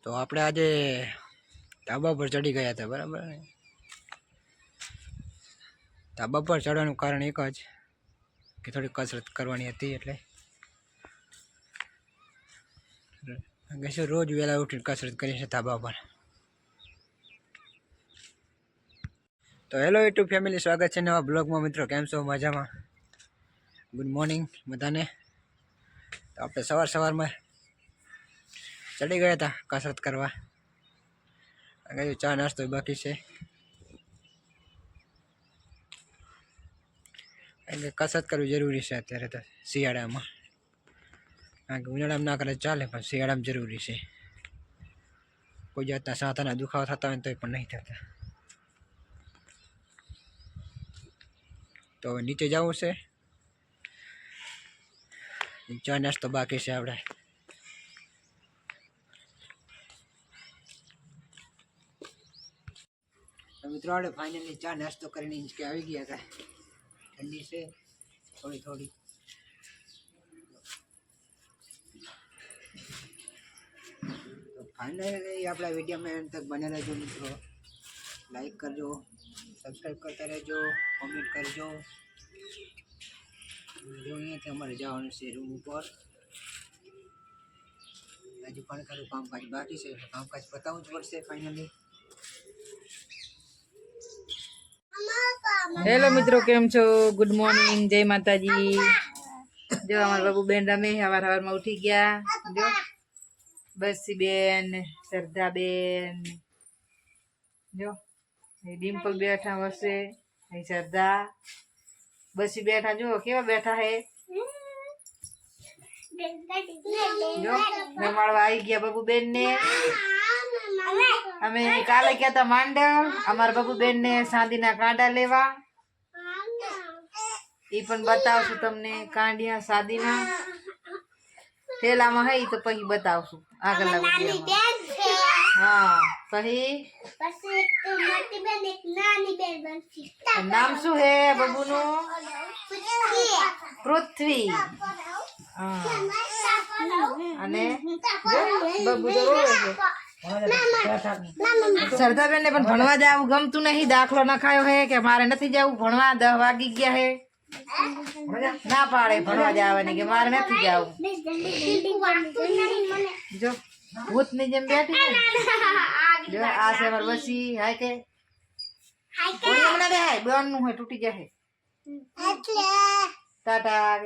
તો આપણે આજે ધાબા પર ચડી ગયા હતા, બરાબર ને? ધાબા પર ચડવાનું કારણ એક જ કે થોડી કસરત કરવાની હતી, એટલે શું રોજ વહેલા ઉઠીને કસરત કરી છે ધાબા પર. તો હેલો યુટ્યુબ ફેમિલી, સ્વાગત છે નવા બ્લોગમાં. મિત્રો કેમ છો? મજામાં? ગુડ મોર્નિંગ બધાને. તો આપણે સવારમાં ચડી ગયા હતા કસરત કરવા. આગળ ચા નાસ્તો બાકી છે, એટલે કસરત કરવી જરૂરી છે અત્યારે તો શિયાળામાં. કારણ કે ઉનાળામાં ના કરે ચાલે, પણ શિયાળામાં જરૂરી છે. કોઈ જાતના સાંધાના દુખાવા થતા હોય તો પણ નહીં થતા. તો હવે નીચે જવું છે, ચા નાસ્તો બાકી છે આપણે. મિત્રો આપણે ફાઇનલી ચા નાસ્તો કરીને હિંચકે આવી ગયા હતા. ઠંડી છે થોડી થોડી. તો ફાઇનલી આપણા વિડીયોમાં એન્ડ તક બને રહેજો મિત્રો. લાઈક કરજો, સબસ્ક્રાઈબ કરતા રહેજો, કોમેન્ટ કરજો. જો અહીંયાથી અમારે જવાનું છે રૂમ ઉપર. હજુ પણ ખરું કામકાજ બાકી છે, કામકાજ પતાવવું જ પડશે ફાઇનલી. હેલો મિત્રો, કેમ છો? ગુડ મોર્નિંગ, જય માતાજી. જો અમારા બાબુ બેન રમે, સવારમાં ઉઠી ગયા. જો બસી બેન, શ્રદ્ધા બેન, જો ડિમ્પલ બેઠા હશે, શ્રદ્ધા બસી બેઠા. જો કેવા બેઠા હે. જો રમાડવા આવી ગયા બાબુ બેન ને. અમે કાલે ગયા હતા માંડવ, અમારા બાબુ બેન ને સાંદીના કાંડા લેવા. એ પણ બતાવશું તમને. કાંડિયા સાદીના થેલામાં હે તો પછી બતાવશું આગળના વિડીયોમાં. હા, પછી નામ શું હે બાબુનું? પૃથ્વી. હા, અને બાબુ તો રોવે છે. સરદાબેન ને પણ ભણવા જવું ગમતું નહીં. દાખલો નખાયો હે કે મારે નથી જવું ભણવા, 10 વાગી ગયા હે. ના પાડે ભણવા જવાની કે મારે નથી જવું. જો ભૂત ની જેમ બેઠી છે. જો આ છે અમાર બસી. હાય કે હાય બેન નું હોય તૂટી જાય. ટાટા.